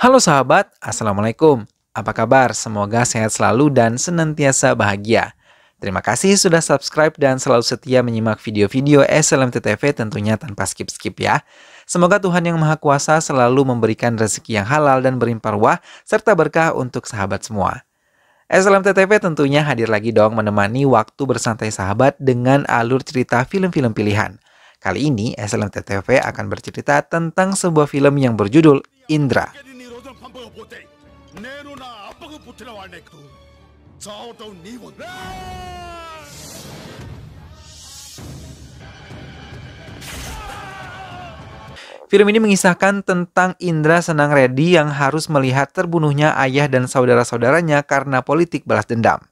Halo sahabat, Assalamualaikum. Apa kabar? Semoga sehat selalu dan senantiasa bahagia. Terima kasih sudah subscribe dan selalu setia menyimak video-video SLMTTV tentunya tanpa skip-skip ya. Semoga Tuhan Yang Maha Kuasa selalu memberikan rezeki yang halal dan berlimpah ruah serta berkah untuk sahabat semua. SLMTTV tentunya hadir lagi dong menemani waktu bersantai sahabat dengan alur cerita film-film pilihan. Kali ini SLMTTV akan bercerita tentang sebuah film yang berjudul Indra. Film ini mengisahkan tentang Indra Senang Reddy yang harus melihat terbunuhnya ayah dan saudara-saudaranya karena politik balas dendam.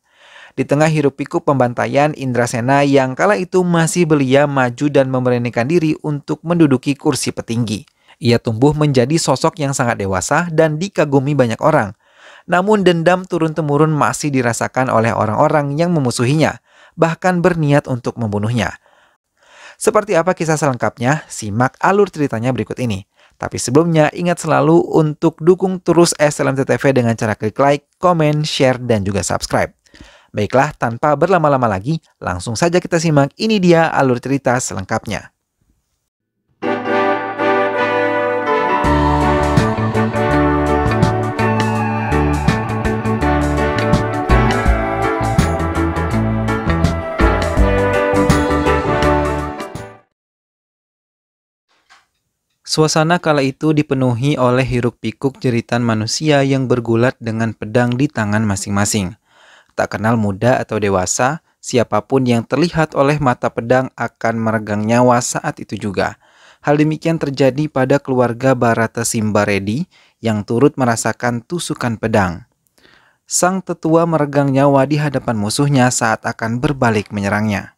Di tengah hiruk-pikuk pembantaian, Indra Sena yang kala itu masih belia maju dan memberanikan diri untuk menduduki kursi petinggi. Ia tumbuh menjadi sosok yang sangat dewasa dan dikagumi banyak orang. Namun dendam turun-temurun masih dirasakan oleh orang-orang yang memusuhinya, bahkan berniat untuk membunuhnya. Seperti apa kisah selengkapnya? Simak alur ceritanya berikut ini. Tapi sebelumnya, ingat selalu untuk dukung terus SLMTTV dengan cara klik like, komen, share, dan juga subscribe. Baiklah, tanpa berlama-lama lagi, langsung saja kita simak. Ini dia alur cerita selengkapnya. Suasana kala itu dipenuhi oleh hiruk-pikuk jeritan manusia yang bergulat dengan pedang di tangan masing-masing. Tak kenal muda atau dewasa, siapapun yang terlihat oleh mata pedang akan meregang nyawa saat itu juga. Hal demikian terjadi pada keluarga Baratasimba Reddy yang turut merasakan tusukan pedang. Sang tetua meregang nyawa di hadapan musuhnya saat akan berbalik menyerangnya.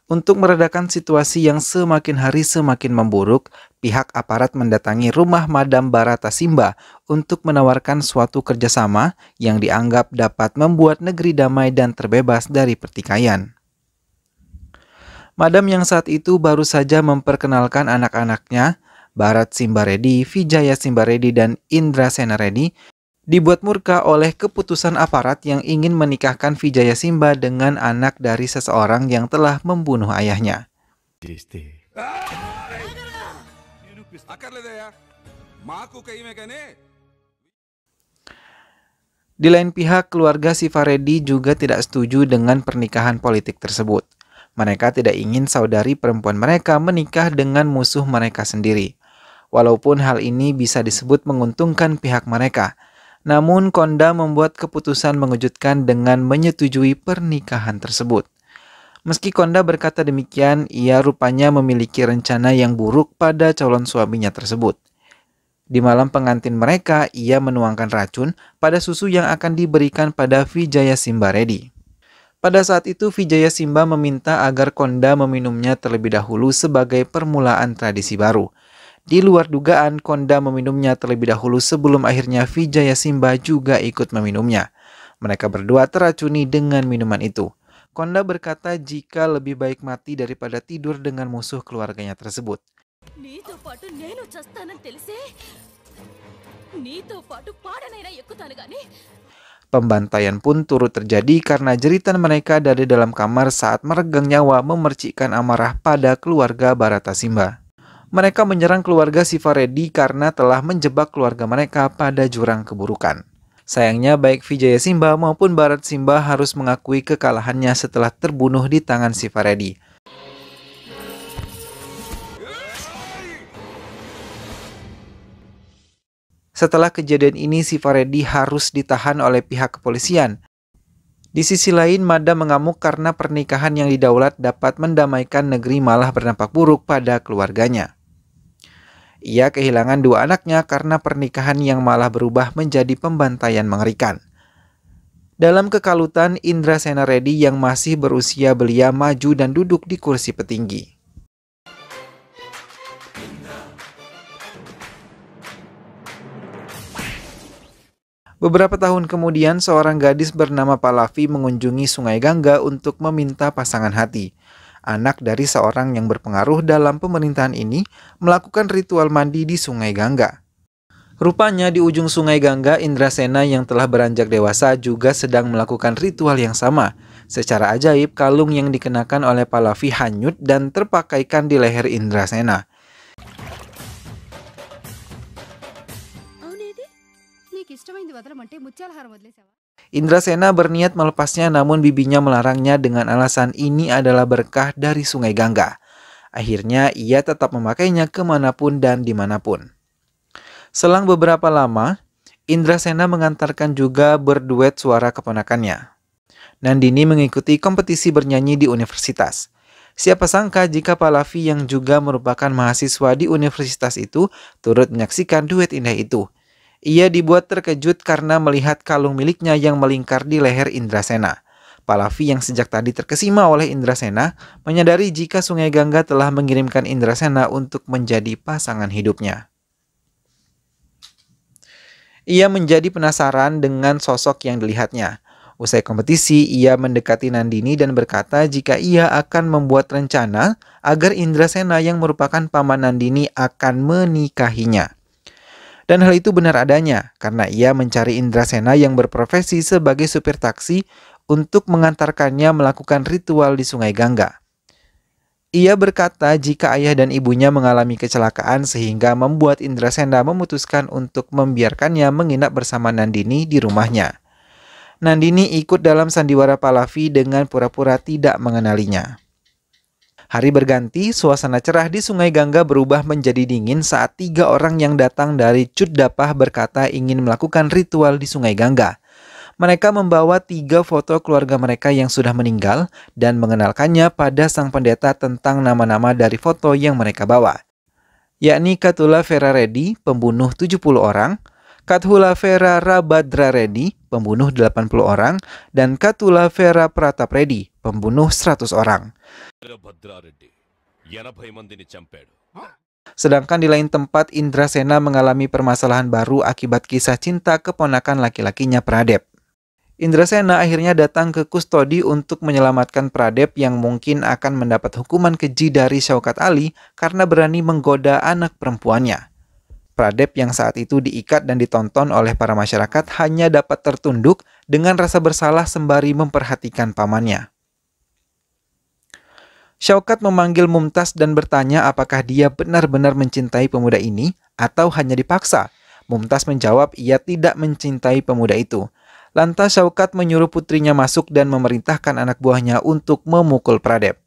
Untuk meredakan situasi yang semakin hari semakin memburuk, pihak aparat mendatangi rumah Madam Baratasimba untuk menawarkan suatu kerjasama yang dianggap dapat membuat negeri damai dan terbebas dari pertikaian. Madam yang saat itu baru saja memperkenalkan anak-anaknya, Bharat Simba Reddy, Vijaya Simba Reddy, dan Indra Sena Reddy, dibuat murka oleh keputusan aparat yang ingin menikahkan Vijaya Simba dengan anak dari seseorang yang telah membunuh ayahnya. Di lain pihak, keluarga Siva Reddy juga tidak setuju dengan pernikahan politik tersebut. Mereka tidak ingin saudari perempuan mereka menikah dengan musuh mereka sendiri. Walaupun hal ini bisa disebut menguntungkan pihak mereka, namun Konda membuat keputusan mengejutkan dengan menyetujui pernikahan tersebut. Meski Konda berkata demikian, ia rupanya memiliki rencana yang buruk pada calon suaminya tersebut. Di malam pengantin mereka, ia menuangkan racun pada susu yang akan diberikan pada Vijaya Simba Reddy. Pada saat itu, Vijaya Simba meminta agar Konda meminumnya terlebih dahulu sebagai permulaan tradisi baru. Di luar dugaan, Konda meminumnya terlebih dahulu sebelum akhirnya Vijaya Simba juga ikut meminumnya. Mereka berdua teracuni dengan minuman itu. Konda berkata jika lebih baik mati daripada tidur dengan musuh keluarganya tersebut. Pembantaian pun turut terjadi karena jeritan mereka dari dalam kamar saat meregang nyawa memercikkan amarah pada keluarga Baratasimba. Mereka menyerang keluarga Siva Reddy karena telah menjebak keluarga mereka pada jurang keburukan. Sayangnya baik Vijaya Simba maupun Bharat Simba harus mengakui kekalahannya setelah terbunuh di tangan Siva Reddy. Setelah kejadian ini, Siva Reddy harus ditahan oleh pihak kepolisian. Di sisi lain, Mada mengamuk karena pernikahan yang didaulat dapat mendamaikan negeri malah berdampak buruk pada keluarganya. Ia kehilangan dua anaknya karena pernikahan yang malah berubah menjadi pembantaian mengerikan. Dalam kekalutan, Indra Sena Reddy yang masih berusia belia maju dan duduk di kursi petinggi. Beberapa tahun kemudian, seorang gadis bernama Pallavi mengunjungi Sungai Gangga untuk meminta pasangan hati. Anak dari seorang yang berpengaruh dalam pemerintahan ini melakukan ritual mandi di Sungai Gangga. Rupanya di ujung sungai Gangga, Indrasena yang telah beranjak dewasa juga sedang melakukan ritual yang sama. Secara ajaib, kalung yang dikenakan oleh Pallavi hanyut dan terpakaikan di leher Indrasena. Indrasena berniat melepasnya, namun bibinya melarangnya dengan alasan ini adalah berkah dari sungai Gangga. Akhirnya ia tetap memakainya kemanapun dan dimanapun. Selang beberapa lama, Indrasena mengantarkan juga berduet suara keponakannya. Nandini mengikuti kompetisi bernyanyi di universitas. Siapa sangka jika Pallavi yang juga merupakan mahasiswa di universitas itu turut menyaksikan duet indah itu. Ia dibuat terkejut karena melihat kalung miliknya yang melingkar di leher Indrasena. Pallavi yang sejak tadi terkesima oleh Indrasena menyadari jika Sungai Gangga telah mengirimkan Indrasena untuk menjadi pasangan hidupnya. Ia menjadi penasaran dengan sosok yang dilihatnya. Usai kompetisi, ia mendekati Nandini dan berkata jika ia akan membuat rencana agar Indrasena yang merupakan paman Nandini akan menikahinya. Dan hal itu benar adanya, karena ia mencari Indrasena yang berprofesi sebagai supir taksi untuk mengantarkannya melakukan ritual di Sungai Gangga. Ia berkata jika ayah dan ibunya mengalami kecelakaan sehingga membuat Indrasena memutuskan untuk membiarkannya menginap bersama Nandini di rumahnya. Nandini ikut dalam sandiwara Pallavi dengan pura-pura tidak mengenalinya. Hari berganti, suasana cerah di Sungai Gangga berubah menjadi dingin saat 3 orang yang datang dari Cuddapah berkata ingin melakukan ritual di Sungai Gangga. Mereka membawa 3 foto keluarga mereka yang sudah meninggal dan mengenalkannya pada sang pendeta tentang nama-nama dari foto yang mereka bawa, yakni Katula Vera Reddy, pembunuh 70 orang, Kathula Vera Rabadra Reddy, pembunuh 80 orang, dan Katula Vera Pratap Reddy, pembunuh 100 orang. Sedangkan di lain tempat, Indrasena mengalami permasalahan baru akibat kisah cinta keponakan laki-lakinya Pradep. Indrasena akhirnya datang ke kustodi untuk menyelamatkan Pradep yang mungkin akan mendapat hukuman keji dari Syaukat Ali karena berani menggoda anak perempuannya. Pradep yang saat itu diikat dan ditonton oleh para masyarakat hanya dapat tertunduk dengan rasa bersalah sembari memperhatikan pamannya. Syaukat memanggil Mumtaz dan bertanya apakah dia benar-benar mencintai pemuda ini atau hanya dipaksa. Mumtaz menjawab ia tidak mencintai pemuda itu. Lantas Syaukat menyuruh putrinya masuk dan memerintahkan anak buahnya untuk memukul Pradep.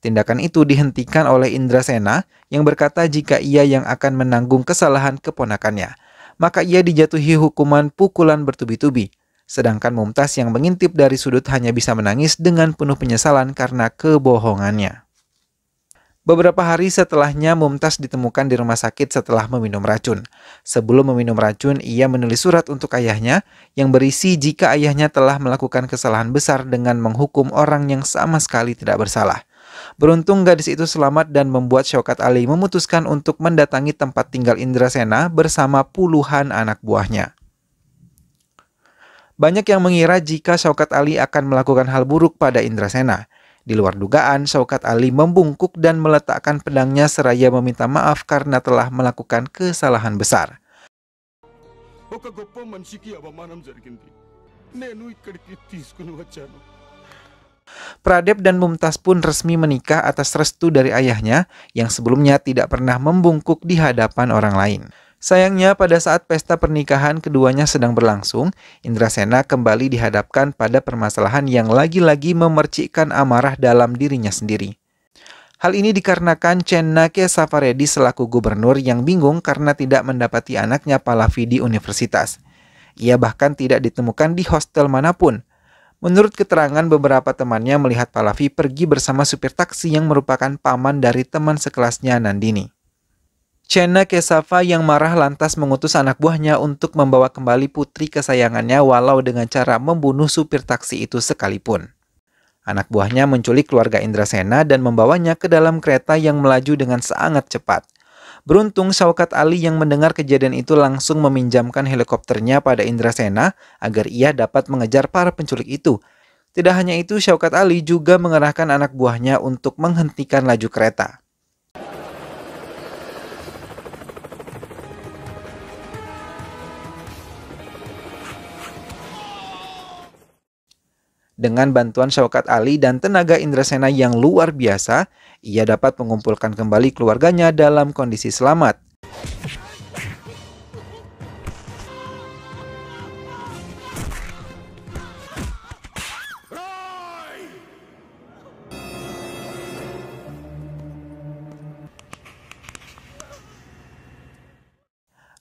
Tindakan itu dihentikan oleh Indrasena yang berkata jika ia yang akan menanggung kesalahan keponakannya, maka ia dijatuhi hukuman pukulan bertubi-tubi. Sedangkan Mumtaz yang mengintip dari sudut hanya bisa menangis dengan penuh penyesalan karena kebohongannya. Beberapa hari setelahnya, Mumtaz ditemukan di rumah sakit setelah meminum racun. Sebelum meminum racun, ia menulis surat untuk ayahnya yang berisi jika ayahnya telah melakukan kesalahan besar dengan menghukum orang yang sama sekali tidak bersalah. Beruntung gadis itu selamat dan membuat Syaukat Ali memutuskan untuk mendatangi tempat tinggal Indrasena bersama puluhan anak buahnya. Banyak yang mengira jika Syaukat Ali akan melakukan hal buruk pada Indrasena. Di luar dugaan, Syaukat Ali membungkuk dan meletakkan pedangnya seraya meminta maaf karena telah melakukan kesalahan besar. Pradep dan Mumtaz pun resmi menikah atas restu dari ayahnya yang sebelumnya tidak pernah membungkuk di hadapan orang lain. Sayangnya pada saat pesta pernikahan keduanya sedang berlangsung, Indrasena kembali dihadapkan pada permasalahan yang lagi-lagi memercikkan amarah dalam dirinya sendiri. Hal ini dikarenakan Chenna Kesavaredi selaku gubernur yang bingung karena tidak mendapati anaknya Pallavi di universitas. Ia bahkan tidak ditemukan di hostel manapun. Menurut keterangan beberapa temannya melihat Pallavi pergi bersama supir taksi yang merupakan paman dari teman sekelasnya Nandini. Chenna Kesava yang marah lantas mengutus anak buahnya untuk membawa kembali putri kesayangannya walau dengan cara membunuh supir taksi itu sekalipun. Anak buahnya menculik keluarga Indrasena dan membawanya ke dalam kereta yang melaju dengan sangat cepat. Beruntung Syaukat Ali yang mendengar kejadian itu langsung meminjamkan helikopternya pada Indrasena agar ia dapat mengejar para penculik itu. Tidak hanya itu, Syaukat Ali juga mengerahkan anak buahnya untuk menghentikan laju kereta. Dengan bantuan Syaukat Ali dan tenaga Indrasena yang luar biasa, ia dapat mengumpulkan kembali keluarganya dalam kondisi selamat.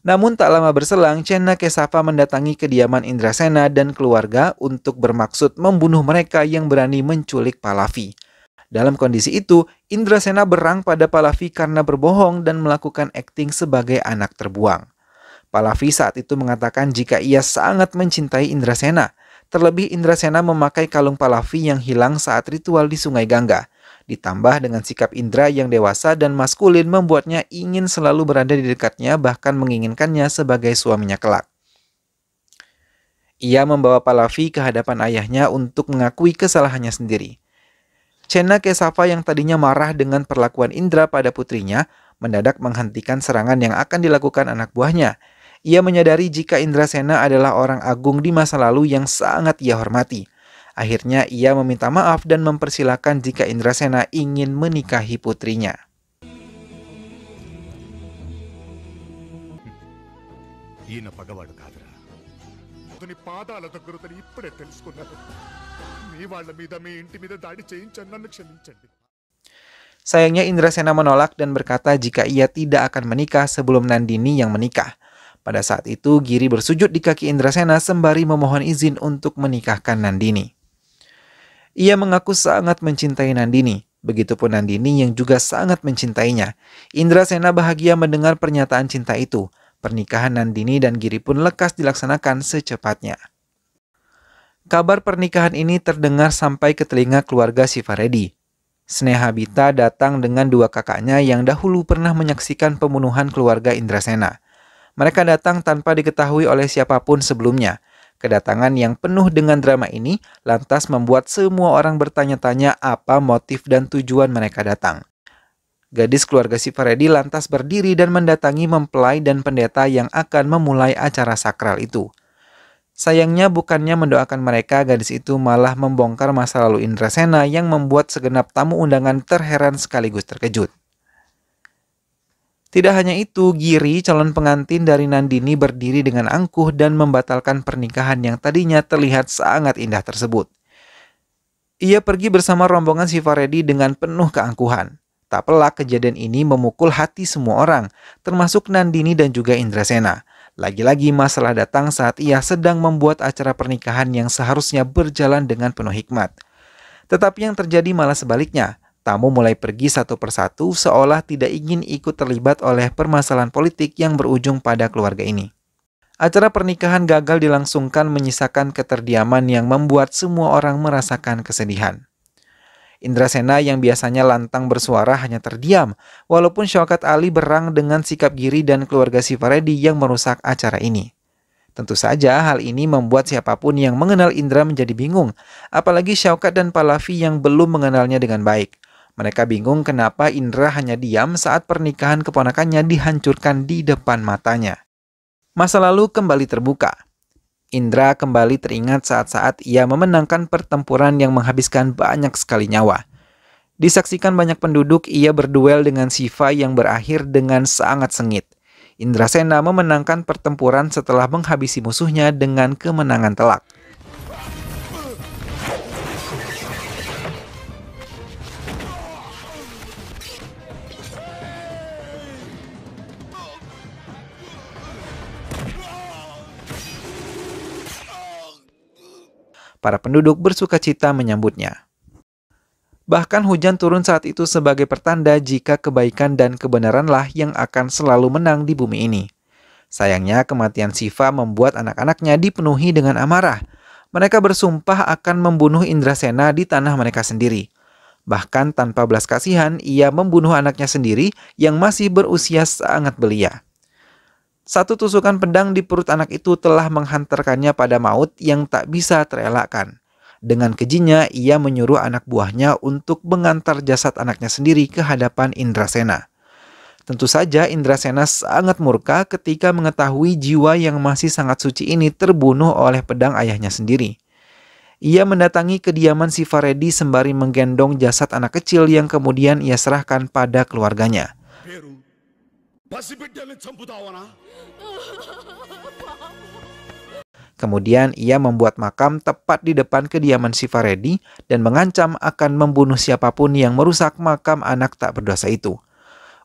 Namun tak lama berselang, Chenna Kesava mendatangi kediaman Indrasena dan keluarga untuk bermaksud membunuh mereka yang berani menculik Pahlavi. Dalam kondisi itu, Indrasena berang pada Pahlavi karena berbohong dan melakukan akting sebagai anak terbuang. Pahlavi saat itu mengatakan jika ia sangat mencintai Indrasena. Terlebih Indrasena memakai kalung Pahlavi yang hilang saat ritual di Sungai Gangga. Ditambah dengan sikap Indra yang dewasa dan maskulin membuatnya ingin selalu berada di dekatnya, bahkan menginginkannya sebagai suaminya kelak. Ia membawa Pahlavi ke hadapan ayahnya untuk mengakui kesalahannya sendiri. Chenna Kesava yang tadinya marah dengan perlakuan Indra pada putrinya, mendadak menghentikan serangan yang akan dilakukan anak buahnya. Ia menyadari jika Indrasena adalah orang agung di masa lalu yang sangat ia hormati. Akhirnya ia meminta maaf dan mempersilahkan jika Indrasena ingin menikahi putrinya. Sayangnya Indrasena menolak dan berkata jika ia tidak akan menikah sebelum Nandini yang menikah. Pada saat itu Giri bersujud di kaki Indrasena sembari memohon izin untuk menikahkan Nandini. Ia mengaku sangat mencintai Nandini, begitupun Nandini yang juga sangat mencintainya. Indrasena bahagia mendengar pernyataan cinta itu. Pernikahan Nandini dan Giri pun lekas dilaksanakan secepatnya. Kabar pernikahan ini terdengar sampai ke telinga keluarga Sivareddy. Snehabita datang dengan dua kakaknya yang dahulu pernah menyaksikan pembunuhan keluarga Indrasena. Mereka datang tanpa diketahui oleh siapapun sebelumnya. Kedatangan yang penuh dengan drama ini lantas membuat semua orang bertanya-tanya apa motif dan tujuan mereka datang. Gadis keluarga Sivareddy lantas berdiri dan mendatangi mempelai dan pendeta yang akan memulai acara sakral itu. Sayangnya bukannya mendoakan mereka, gadis itu malah membongkar masa lalu Indrasena yang membuat segenap tamu undangan terheran sekaligus terkejut. Tidak hanya itu, Giri, calon pengantin dari Nandini, berdiri dengan angkuh dan membatalkan pernikahan yang tadinya terlihat sangat indah tersebut. Ia pergi bersama rombongan Sivareddy dengan penuh keangkuhan. Tak pelak kejadian ini memukul hati semua orang, termasuk Nandini dan juga Indrasena. Lagi-lagi masalah datang saat ia sedang membuat acara pernikahan yang seharusnya berjalan dengan penuh hikmat. Tetapi yang terjadi malah sebaliknya. Tamu mulai pergi satu persatu seolah tidak ingin ikut terlibat oleh permasalahan politik yang berujung pada keluarga ini. Acara pernikahan gagal dilangsungkan menyisakan keterdiaman yang membuat semua orang merasakan kesedihan. Indrasena yang biasanya lantang bersuara hanya terdiam, walaupun Syaukat Ali berang dengan sikap Giri dan keluarga Sivareddy yang merusak acara ini. Tentu saja hal ini membuat siapapun yang mengenal Indra menjadi bingung, apalagi Syaukat dan Pahlavi yang belum mengenalnya dengan baik. Mereka bingung kenapa Indra hanya diam saat pernikahan keponakannya dihancurkan di depan matanya. Masa lalu kembali terbuka. Indra kembali teringat saat-saat ia memenangkan pertempuran yang menghabiskan banyak sekali nyawa. Disaksikan banyak penduduk, ia berduel dengan Siva yang berakhir dengan sangat sengit. Indrasena memenangkan pertempuran setelah menghabisi musuhnya dengan kemenangan telak. Para penduduk bersukacita menyambutnya. Bahkan hujan turun saat itu sebagai pertanda jika kebaikan dan kebenaranlah yang akan selalu menang di bumi ini. Sayangnya kematian Siva membuat anak-anaknya dipenuhi dengan amarah. Mereka bersumpah akan membunuh Indrasena di tanah mereka sendiri. Bahkan tanpa belas kasihan, ia membunuh anaknya sendiri yang masih berusia sangat belia. Satu tusukan pedang di perut anak itu telah menghantarkannya pada maut yang tak bisa terelakkan. Dengan kejinya, ia menyuruh anak buahnya untuk mengantar jasad anaknya sendiri ke hadapan Indrasena. Tentu saja Indrasena sangat murka ketika mengetahui jiwa yang masih sangat suci ini terbunuh oleh pedang ayahnya sendiri. Ia mendatangi kediaman Sivaredi sembari menggendong jasad anak kecil yang kemudian ia serahkan pada keluarganya. Kemudian ia membuat makam tepat di depan kediaman Sivaredi dan mengancam akan membunuh siapapun yang merusak makam anak tak berdosa itu.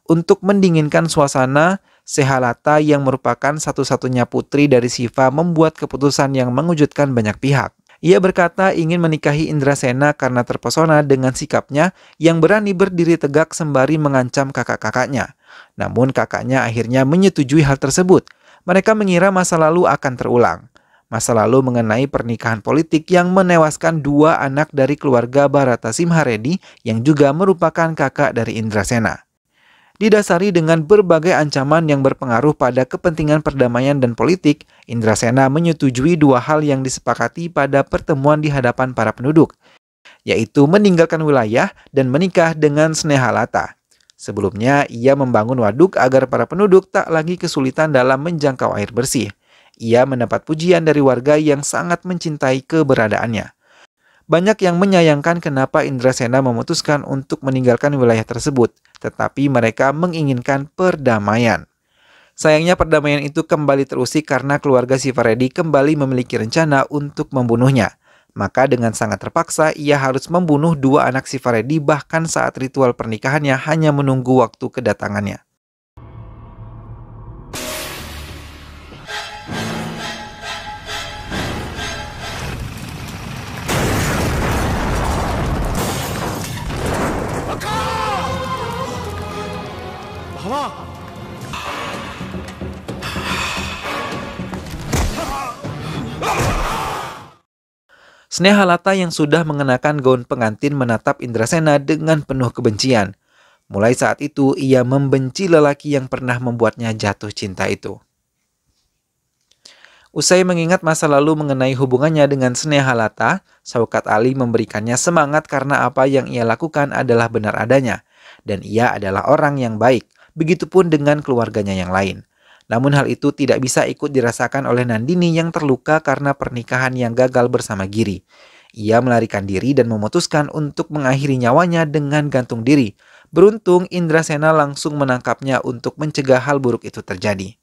Untuk mendinginkan suasana, Sehalata yang merupakan satu-satunya putri dari Siva membuat keputusan yang mengejutkan banyak pihak. Ia berkata ingin menikahi Indrasena karena terpesona dengan sikapnya yang berani berdiri tegak sembari mengancam kakak-kakaknya. Namun kakaknya akhirnya menyetujui hal tersebut. Mereka mengira masa lalu akan terulang. Masa lalu mengenai pernikahan politik yang menewaskan 2 anak dari keluarga Bharata Simharedi yang juga merupakan kakak dari Indrasena. Didasari dengan berbagai ancaman yang berpengaruh pada kepentingan perdamaian dan politik, Indrasena menyetujui 2 hal yang disepakati pada pertemuan di hadapan para penduduk, yaitu meninggalkan wilayah dan menikah dengan Snehalata. Sebelumnya, ia membangun waduk agar para penduduk tak lagi kesulitan dalam menjangkau air bersih. Ia mendapat pujian dari warga yang sangat mencintai keberadaannya. Banyak yang menyayangkan kenapa Indrasena memutuskan untuk meninggalkan wilayah tersebut, tetapi mereka menginginkan perdamaian. Sayangnya perdamaian itu kembali terusik karena keluarga Sivaredi kembali memiliki rencana untuk membunuhnya. Maka dengan sangat terpaksa ia harus membunuh 2 anak Sivaredi bahkan saat ritual pernikahannya hanya menunggu waktu kedatangannya. Snehalata yang sudah mengenakan gaun pengantin menatap Indrasena dengan penuh kebencian. Mulai saat itu, ia membenci lelaki yang pernah membuatnya jatuh cinta itu. Usai mengingat masa lalu mengenai hubungannya dengan Snehalata, Shaukat Ali memberikannya semangat karena apa yang ia lakukan adalah benar adanya. Dan ia adalah orang yang baik, begitupun dengan keluarganya yang lain. Namun hal itu tidak bisa ikut dirasakan oleh Nandini yang terluka karena pernikahan yang gagal bersama Giri. Ia melarikan diri dan memutuskan untuk mengakhiri nyawanya dengan gantung diri. Beruntung Indrasena langsung menangkapnya untuk mencegah hal buruk itu terjadi.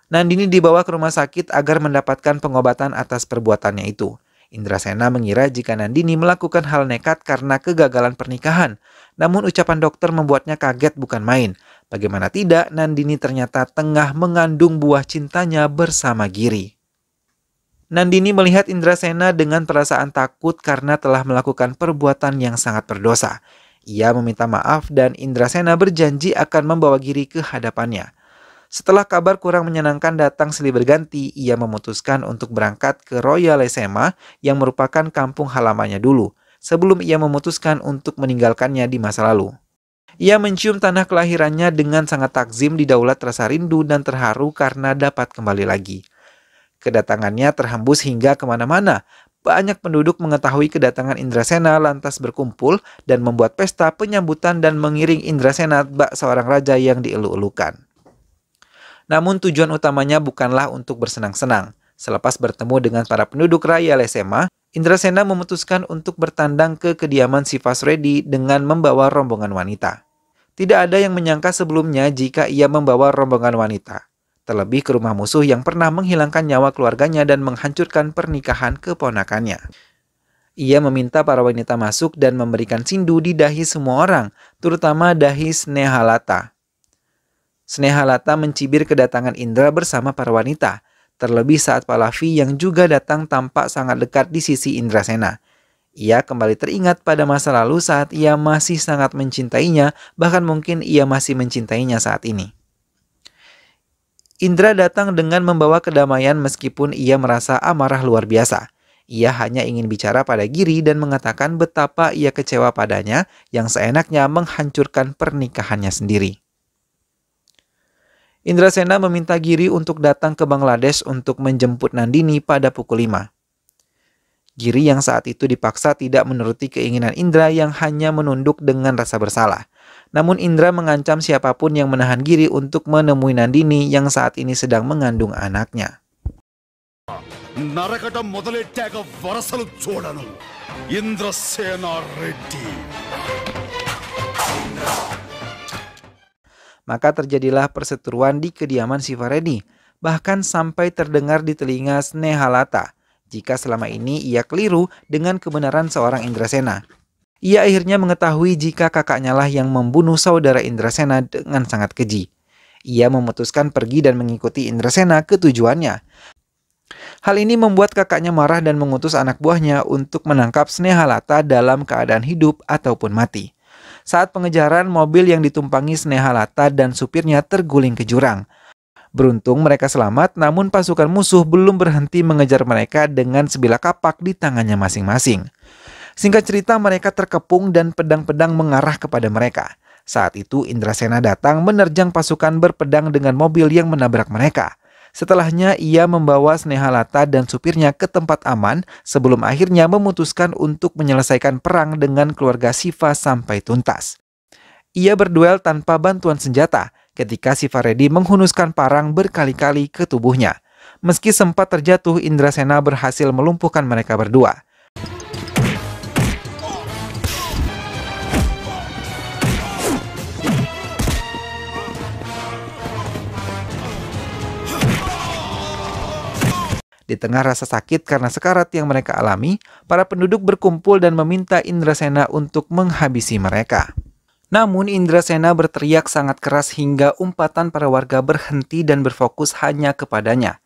Nandini dibawa ke rumah sakit agar mendapatkan pengobatan atas perbuatannya itu. Indrasena mengira jika Nandini melakukan hal nekat karena kegagalan pernikahan. Namun ucapan dokter membuatnya kaget bukan main. Bagaimana tidak, Nandini ternyata tengah mengandung buah cintanya bersama Giri. Nandini melihat Indrasena dengan perasaan takut karena telah melakukan perbuatan yang sangat berdosa. Ia meminta maaf dan Indrasena berjanji akan membawa Giri ke hadapannya. Setelah kabar kurang menyenangkan datang silih berganti, ia memutuskan untuk berangkat ke Royal SMA yang merupakan kampung halamannya dulu, sebelum ia memutuskan untuk meninggalkannya di masa lalu. Ia mencium tanah kelahirannya dengan sangat takzim di daulat rasa rindu dan terharu karena dapat kembali lagi. Kedatangannya terhembus hingga kemana-mana. Banyak penduduk mengetahui kedatangan Indrasena lantas berkumpul dan membuat pesta penyambutan dan mengiring Indrasena bak seorang raja yang dielu-elukan. Namun tujuan utamanya bukanlah untuk bersenang-senang. Selepas bertemu dengan para penduduk Raya Lesema, Indrasena memutuskan untuk bertandang ke kediaman Sivasredi dengan membawa rombongan wanita. Tidak ada yang menyangka sebelumnya jika ia membawa rombongan wanita. Terlebih ke rumah musuh yang pernah menghilangkan nyawa keluarganya dan menghancurkan pernikahan keponakannya. Ia meminta para wanita masuk dan memberikan sindu di dahi semua orang, terutama dahi Snehalata. Snehalata mencibir kedatangan Indra bersama para wanita, terlebih saat Pallavi yang juga datang tampak sangat dekat di sisi Indrasena. Ia kembali teringat pada masa lalu saat ia masih sangat mencintainya, bahkan mungkin ia masih mencintainya saat ini. Indra datang dengan membawa kedamaian meskipun ia merasa amarah luar biasa. Ia hanya ingin bicara pada Giri dan mengatakan betapa ia kecewa padanya yang seenaknya menghancurkan pernikahannya sendiri. Indrasena meminta Giri untuk datang ke Bangladesh untuk menjemput Nandini pada pukul 5. Giri yang saat itu dipaksa tidak menuruti keinginan Indra yang hanya menunduk dengan rasa bersalah. Namun Indra mengancam siapapun yang menahan Giri untuk menemui Nandini yang saat ini sedang mengandung anaknya. నరకట మొదలెట్టాక వరసలు చూడను. ఇంద్రసేన Reddy. Maka terjadilah perseteruan di kediaman Sivaredi, bahkan sampai terdengar di telinga Snehalata jika selama ini ia keliru dengan kebenaran seorang Indrasena. Ia akhirnya mengetahui jika kakaknya lah yang membunuh saudara Indrasena dengan sangat keji. Ia memutuskan pergi dan mengikuti Indrasena ke tujuannya. Hal ini membuat kakaknya marah dan mengutus anak buahnya untuk menangkap Snehalata dalam keadaan hidup ataupun mati. Saat pengejaran, mobil yang ditumpangi Snehalata dan supirnya terguling ke jurang. Beruntung mereka selamat, namun pasukan musuh belum berhenti mengejar mereka dengan sebilah kapak di tangannya masing-masing. Singkat cerita, mereka terkepung dan pedang-pedang mengarah kepada mereka. Saat itu Indrasena datang menerjang pasukan berpedang dengan mobil yang menabrak mereka. Setelahnya ia membawa Snehalata dan supirnya ke tempat aman sebelum akhirnya memutuskan untuk menyelesaikan perang dengan keluarga Siva sampai tuntas. Ia berduel tanpa bantuan senjata ketika Sivaredi menghunuskan parang berkali-kali ke tubuhnya. Meski sempat terjatuh, Indrasena berhasil melumpuhkan mereka berdua. Di tengah rasa sakit karena sekarat yang mereka alami, para penduduk berkumpul dan meminta Indrasena untuk menghabisi mereka. Namun Indrasena berteriak sangat keras hingga umpatan para warga berhenti dan berfokus hanya kepadanya.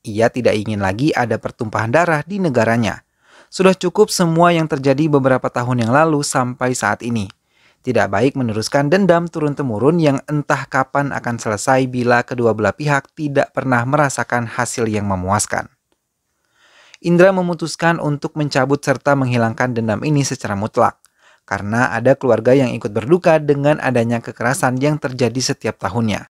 Ia tidak ingin lagi ada pertumpahan darah di negaranya. Sudah cukup semua yang terjadi beberapa tahun yang lalu sampai saat ini. Tidak baik meneruskan dendam turun-temurun yang entah kapan akan selesai bila kedua belah pihak tidak pernah merasakan hasil yang memuaskan. Indra memutuskan untuk mencabut serta menghilangkan dendam ini secara mutlak, karena ada keluarga yang ikut berduka dengan adanya kekerasan yang terjadi setiap tahunnya.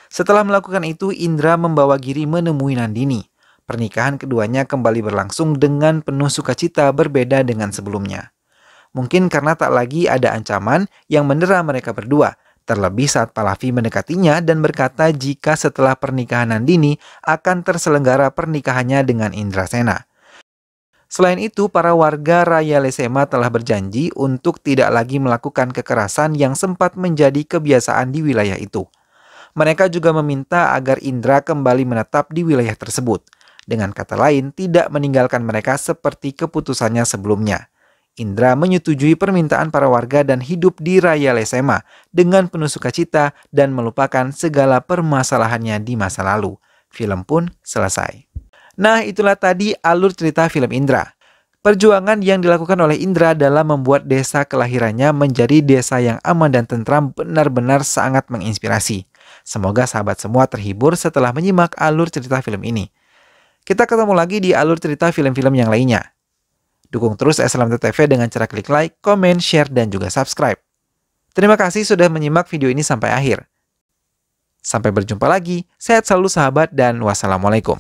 Setelah melakukan itu, Indra membawa Giri menemui Nandini. Pernikahan keduanya kembali berlangsung dengan penuh sukacita berbeda dengan sebelumnya. Mungkin karena tak lagi ada ancaman yang mendera mereka berdua, terlebih saat Pallavi mendekatinya dan berkata jika setelah pernikahan Nandini akan terselenggara pernikahannya dengan Indrasena. Selain itu, para warga Raya Lesema telah berjanji untuk tidak lagi melakukan kekerasan yang sempat menjadi kebiasaan di wilayah itu. Mereka juga meminta agar Indra kembali menetap di wilayah tersebut. Dengan kata lain, tidak meninggalkan mereka seperti keputusannya sebelumnya. Indra menyetujui permintaan para warga dan hidup di Raya Lesema dengan penuh sukacita dan melupakan segala permasalahannya di masa lalu. Film pun selesai. Nah, itulah tadi alur cerita film Indra. Perjuangan yang dilakukan oleh Indra dalam membuat desa kelahirannya menjadi desa yang aman dan tentram benar-benar sangat menginspirasi. Semoga sahabat semua terhibur setelah menyimak alur cerita film ini. Kita ketemu lagi di alur cerita film-film yang lainnya. Dukung terus SLMT TV dengan cara klik like, komen, share, dan juga subscribe. Terima kasih sudah menyimak video ini sampai akhir. Sampai berjumpa lagi, sehat selalu sahabat, dan wassalamualaikum.